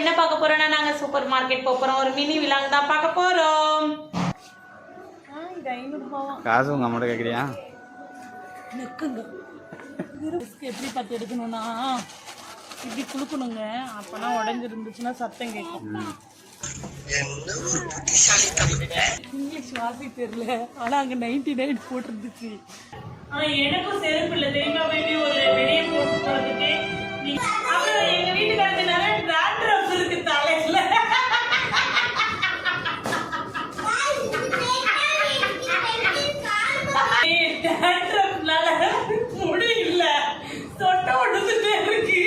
என்ன பார்க்க போறோம்னா நாங்க சூப்பர் மார்க்கெட் போறோம். ஒரு மினி விலாங் தான் பார்க்க போறோம். காசு உங்க அம்மாட்ட கேக்குறியா? நெக்குங்க. எப்படி பார்த்து எடுக்கணும்னா இப்படி குளுக்கணுங்க. அப்பனா உடஞ்சிருந்துச்சுன்னா சத்தம் கேட்கும். இங்கிலீஷ் வாசி தெரியல, ஆனா அங்க 99 போட்டிருந்துச்சு. எனக்கும் செருப்பு இல்லை தெரியுமா? ஒரு வெளியே போட்டு போறதுக்கு. அப்புறம் எங்க வீட்டுக்காரங்க நிறைய டிராண்ட்ரஃப் இருக்கு தலையில. முடியல, சொட்ட ஒடுத்துட்டே இருக்கு.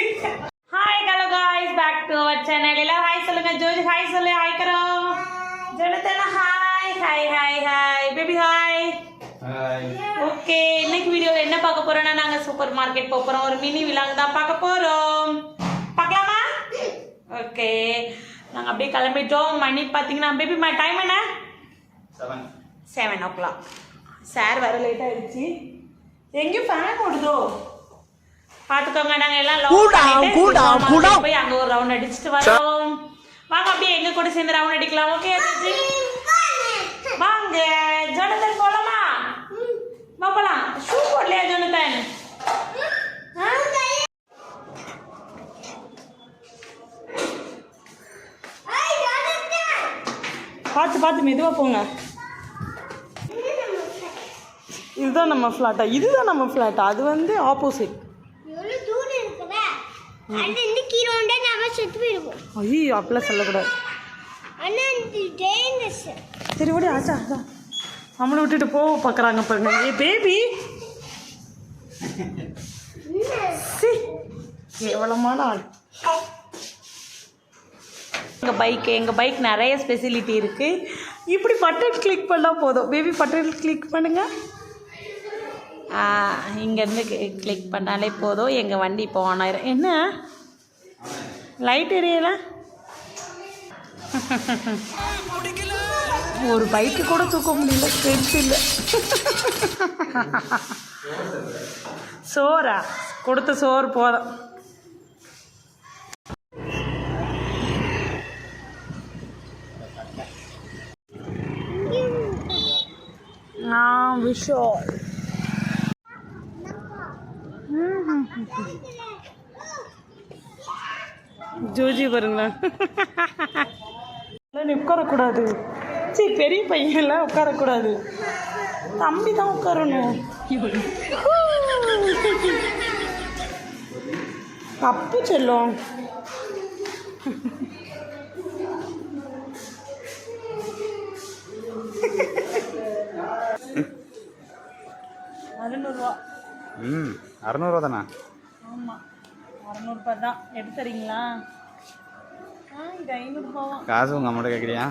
Hi hello guys, back to our channel. எல்லாரும் ஹாய் சொல்லுங்க. ஜோஜி ஹாய் சொல்லு. ஹாய் கரோ. ஜனதனா hi hi hi hi. Baby hi. Hi. Okay, இன்னைக்கு வீடியோல என்ன பார்க்க போறோம்னா நாங்க சூப்பர் மார்க்கெட் போறோம். ஒரு மினி விலாங் தான் பார்க்க போறோம். பார்க்கலாமா? ஓகே, நாங்க அப்படியே கிளம்பிட்டோம். மணி பாத்தீங்கன்னா பேபி டைம் என்ன? 7 o'clock. சார் வர லேட் ஆயிடுச்சு. எங்கேயும் ஃபேன் ஓடுதோ பாத்துக்கோங்க. நாங்க எல்லாம் போய் அங்க ஒரு ரவுண்ட் அடிச்சுட்டு வரோம். வாங்க அப்படியே எங்க கூட சேர்ந்து ரவுண்ட் அடிக்கலாம். ஓகே வாங்க. ஜோனதன் போலாமா? போலாம். ஷூ போடலையா ஜோனதன்? பார்த்து பார்த்து மெதுவா போங்க. இதுதான் நம்ம ஃப்ளாட்டா? இதுதான் நம்ம ஃப்ளாட்டா? அது வந்து ஆப்போசிட். ஐயோ அப்படிலாம் சொல்லக்கூடாது. சரி ஓடி ஆச்சா. நம்மளை விட்டுட்டு போக பார்க்குறாங்க பாருங்க. ஏ பேபி, கேவலமான ஆள். எங்கள் பைக் நிறைய ஸ்பெசிலிட்டி இருக்குது. இப்படி பட்டன் கிளிக் பண்ணால் போதும். பேபி பட்டன் கிளிக் பண்ணுங்க. இங்கேருந்து கிளிக் பண்ணாலே போதும். எங்கள் வண்டி இப்போ ஆன் ஆயிரும். என்ன லைட் எரியல? ஒரு பைக்கு கூட தூக்க முடியல. ஸ்ட்ரென்த் இல்லை. சோறா? கொடுத்த சோறு போதும். விஷால் ஜோஜி பாருங்களா. நீ உட்காரக்கூடாது. சரி, பெரிய பையன்லாம் உட்காரக்கூடாது. தம்பி தான் உட்காரணும். தப்பு செல்லும். ₹600. 600 தானா? ஆமாம், ₹600 தான். எடுத்துறீங்களா? இது ₹500. காசு உங்க அம்மாட்ட கேட்குறியா?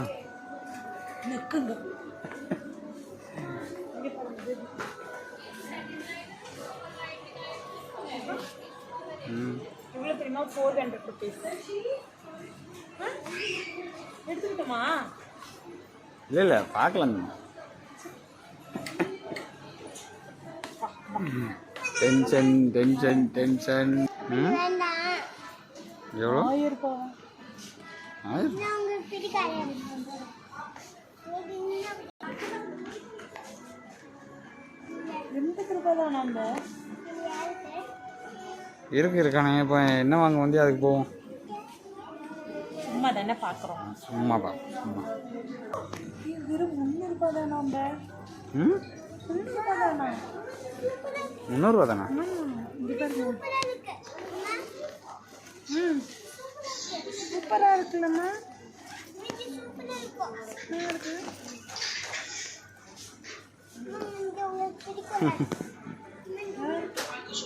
நெக்குங்க. எவ்வளோ தெரியுமா? ₹400. எடுத்துக்கிட்டோமா? இல்லை பார்க்கலாம். Tension tension tension. எவ்வளோ? ₹1000. ₹2 நம்ம இருக்கானே. இப்போ என்ன வாங்க வந்து அதுக்கு போவோம். சும்மா தானே பார்க்குறோம். சும்மா சும்மா. வெறும் ₹300 தான். நம்ம ₹300 தானா? ₹300 தானா? சூப்பராக இருக்குல்லம்மா.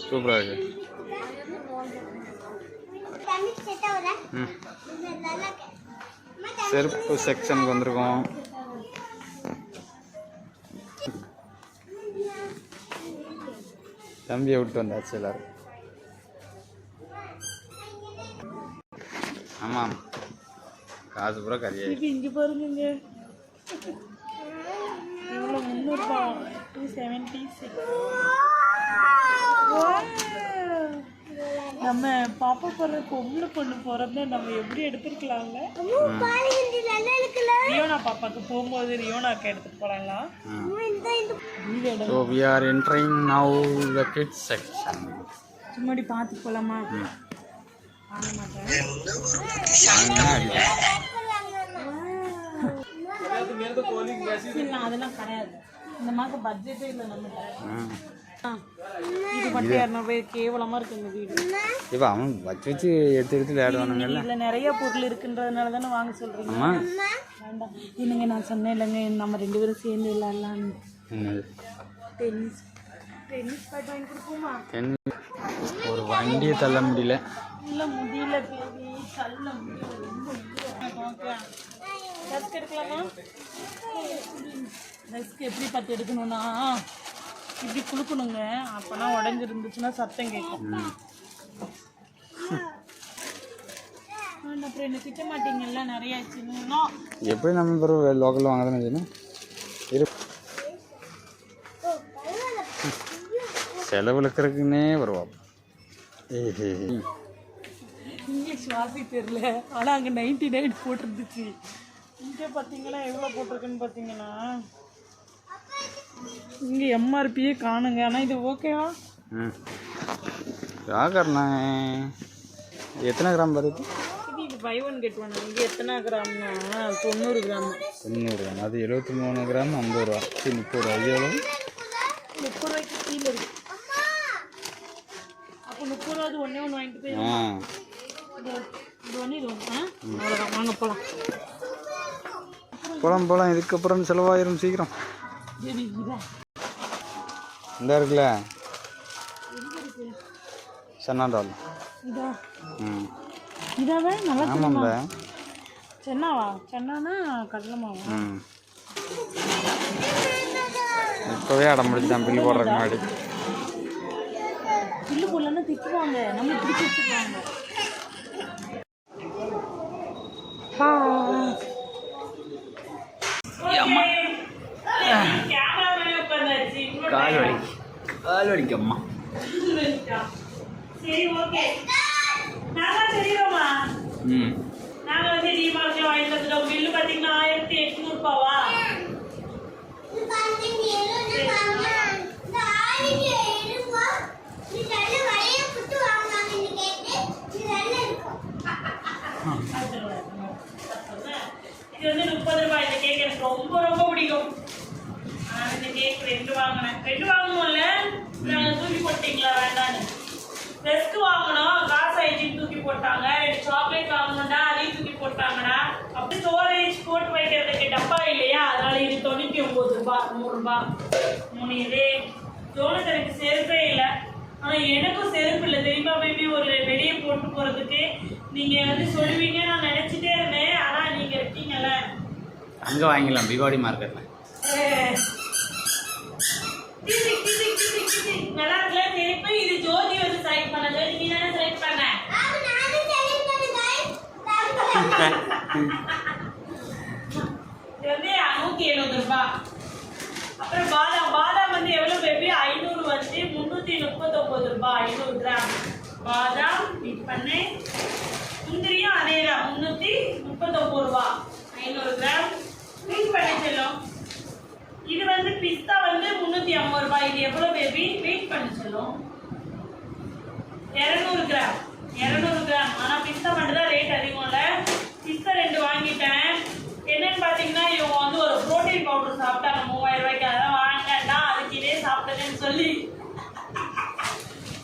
சூப்பராக இருக்கு. செருப்பு செக்ஷனுக்கு வந்திருக்கோம். தம்பியை விட்டு வந்தாச்சு எல்லாரும். ஆமாம், காசு பூரா கறியா. இங்கே பாருங்க, இவ்வளோ ₹300. 276. நம்ம பாப்பா போற பொம்பளை பொண்ணு போறத நம்ம எப்படி எடுத்துருக்கலாம்ல. ரியோனா பாப்பாக்கு போகும்போது ரியோனாக்கு எடுத்துட்டு போலாம். So we are entering now the kids section. சும்மாடி பார்த்து போலாமா? வாங்க மாட்டேன். அதெல்லாம் கிடையாது. இந்த மாதம் பட்ஜெட்டே இல்லை நம்ம. இது மட்டும் 200 ரூபாய் கேவலமா இருக்கு இந்த வீடு. இப்போ அவன் வச்சு எடுத்து விளையாடுவானுங்கல்ல. இல்லை நிறைய பொருள் இருக்குன்றதுனால தானே வாங்க சொல்றீங்க. வேண்டாம் இல்லைங்க, நான் சொன்னேன் இல்லைங்க நம்ம 2 பேரும் சேர்ந்து விளையாடலான்னு. டென்னிஸ் பேட் வாங்கி கொடுப்போமா? ஒரு வண்டியை தள்ள முடியல. இல்லை முடியல பேபி, தள்ள முடியல, ரொம்ப ஓகே. டஸ்க் எடுக்கலாமா? டஸ்க் எப்படி பார்த்து எடுக்கணும்னா இப்படி குளுக்கணுங்க, அப்போனா உடஞ்சிருந்துச்சுன்னா சத்தம் கேட்கும். அப்புறம் என்ன திட்ட மாட்டீங்கல்ல நிறைய ஆச்சுன்னா. எப்படி நம்ம பிறகு லோக்கலில் வாங்க தானே செய்யணும். செலவில் இருக்கிறதுக்குன்னே வருவா. இங்கிலீஷ் வாசி தெரியல, ஆனால் அங்கே 99 போட்டிருந்துச்சு. இங்கே பார்த்தீங்கன்னா எவ்வளோ போட்டிருக்குன்னு பார்த்தீங்கன்னா இங்கே எம்ஆர்பியே காணுங்க. ஆனால் இது ஓகேவா? யாக்கண்ணா எத்தனை கிராம் வருது? இது buy one get one. இங்கே எத்தனை கிராம்னா 90 கிராம். 90 கிராம், அது 73 கிராம் 50 ரூபா. 30 ரூபா. இது எவ்வளோ? 30 ரூபாய்க்கு கீழே இருக்கு. அப்போ 30 ரூபா ஒன்றே ஒன்று வாங்கிட்டு போயிடும். இது பண்ணிடுவோம். அவ்வளோதான், வாங்க போகலாம். இதுக்கப்புறம் செலவாயிரும் சீக்கிரம். இந்த இருக்குல்ல சென்னாடால். இதாவே நல்லா. ஆமாம்ல, சென்னாவா? சென்னானா கடலை மாவா? இப்போவே அடம் முடிச்சுதான் பில்லு போடுறதுக்கு முன்னாடி. பில்லு போடலன்னா திட்டுவாங்க, நம்ம பிடிச்சி வச்சுருவாங்க. கால் வலிக்கம்மா. சரி ஓகே, நாங்கள் தெரியுமா? நாங்கள் வந்து டிமார்ட்ல வாங்கிட்டு வந்துட்டோம். பில்லு பார்த்தீங்கன்னா 1800 ரூபாவா? இது வந்து 30 ரூபாய். இந்த கேக் எனக்கு ரொம்ப ரொம்ப பிடிக்கும். ஆனால் இந்த கேக் 2 வாங்கினேன். 2 வாங்கணும்ல, நாங்கள் தூக்கி போட்டிங்களா வேண்டான்னு. ரெஸ்க் வாங்கணும், காசு ஆயிடுச்சின்னு தூக்கி போட்டாங்க. 2 சாக்லேட் வாங்கணும்டா, அதையும் தூக்கி போட்டாங்கடா. அப்படி ஸ்டோரேஜ் போட்டு வைக்கிறதுக்கு டப்பா இல்லையா, அதனால இது 99 ரூபாய். 100 ரூபாய் 3 இது. ஜோனத்தனுக்கு செருப்பே இல்லை. ஆனால் எனக்கும் செருப்பு இல்லை தெரியுமா பேபி? ஒரு வெளியே போட்டு போகிறதுக்கு நீங்கள் வந்து சொல்லுவீங்க நான் நினச்சிட்டே இருந்தேன். ஆனால் நீங்கள் இருக்கீங்கல்ல, அங்கே வாங்கிக்கலாம் பிவாடி மார்க்கெட்டில். நல்லா இருக்குல்ல செருப்பு? இது ஜோதி வந்து செலக்ட் பண்ணது, நீ தானே செலக்ட் பண்ண? இது வந்து 170 ரூபாய். அப்புறம் பாதாம் வந்து எவ்வளோ பேபி? 500 வந்து 339 ரூபாய் 500 கிராம் பாதாம். மிக்ஸ் பண்ணு. முந்திரியும் அதேதான் 339 ரூபாய் 500 கிராம். மிக்ஸ் பண்ணி செல்லும். இது வந்து பிஸ்தா வந்து 350 ரூபாய். இது எவ்வளோ பேபி? வெயிட் பண்ணி செல்லும். 200 கிராம் 200 கிராம். ஆனால் பிஸ்தா மட்டும் தான் ரேட் அதிகம் இல்லை. பிஸ்தா 2 வாங்கிட்டேன். என்னன்னு பார்த்தீங்கன்னா இவங்க வந்து ஒரு ப்ரோட்டீன் பவுடர் சாப்பிட்டாங்க 3000 ரூபாய்க்கு. அதெல்லாம் வாங்கிட்டேன்டா, அதுக்கு இதே சாப்பிட்டதுன்னு சொல்லி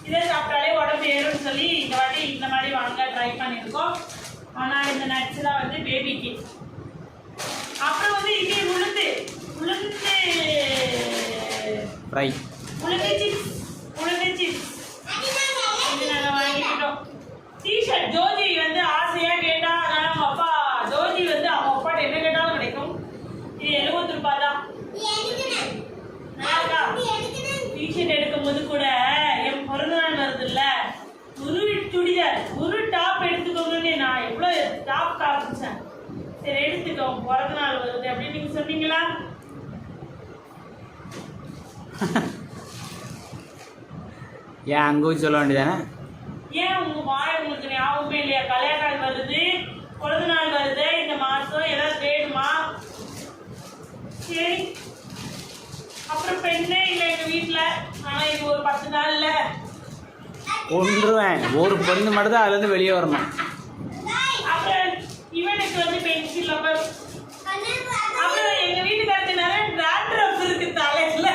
இதே சாப்பிட்டாலே உடம்பு ஏறும்னு சொல்லி இந்த வாட்டி இந்த மாதிரி வாங்க ட்ரை பண்ணியிருக்கோம். ஆனால் இந்த நட்ஸ்லாம் வந்து பேபிக்கு. அப்புறம் வந்து இங்கே உளுந்து ஃப்ரை சிப்ஸ் இது நாங்கள் வாங்கிக்கிட்டோம். டிஷர்ட் ஜோதி வந்து ஆசையாக கேட்டா, அதனால அவங்க அப்பா ஜோதி வந்து அவங்க அப்பாட்ட என்ன கேட்டாலும் கிடைக்கும். இது 70 ரூபாய் தான். டிஷர்ட் எடுக்கும்போது கூட என் பிறந்தநாள் வருது இல்லை, ஒரு சுடிதார் ஒரு டாப் எடுத்துக்கோங்கன்னு நான் எவ்வளோ டாப் காமிச்சேன். சரி எடுத்துக்கோ, பிறந்தநாள் வருது அப்படின்னு நீங்கள் சொன்னீங்களா? ஏன் அங்கே சொல்ல வேண்டியதானே? ஏன் உங்க வாய் உங்களுக்கு ஞாபகமே இல்லையா? கல்யாண நாள் வருது, பிறந்த நாள் வருது, இந்த மாசம் ஏதாவது வேணுமா? சரி, அப்புறம் பெண்ணே இல்லை எங்க வீட்டுல. ஆனா இது ஒரு 10 நாள்ல கொன்றுவேன். ஒரு பெண்ணு மட்டும் தான் அதுலேருந்து வெளியே வரணும். அப்புறம் இவனுக்கு வந்து பென்சில் ரப்பர். அப்புறம் எங்க வீட்டுக்காரருக்கு நிறைய டாண்ட்ரஃப் இருக்கு தலையில.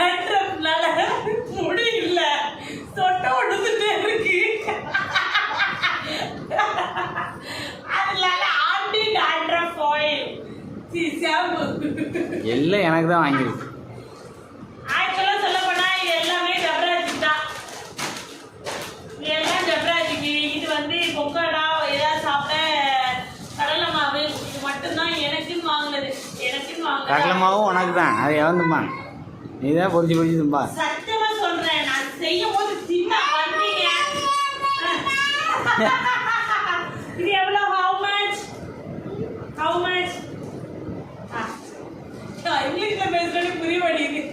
டாண்ட்ரஃப்னால முடியல, சொட்ட ஒடுத்துட்டே இருக்கு. அதனால ஆண்டி டாண்ட்ரஃப் ஆயில் எல்லாம் எனக்கு தான் வாங்கியிருக்கு. ஆக்சுவலா சொல்ல போனா இது எல்லாமே ஜப்ராஜி தான். இது எல்லாம் ஜப்ராஜிக்கு. இது வந்து பொங்கடா ஏதாவது சாப்பிட்ட கடலை மாவு, இது மட்டும்தான் எனக்குன்னு வாங்கினது. கடலை மாவும் உனக்கு தான். அதை எவந்துமா நீ தான் பொறிச்சு பொறிச்சு தும்பா. சத்தியமா சொல்றேன், நான் செய்யும் போது சின்ன வந்தீங்க. இது எவ்வளவு? How much? இங்கிலீஷ்ல பேசுறது புரிய மாட்டேங்குது.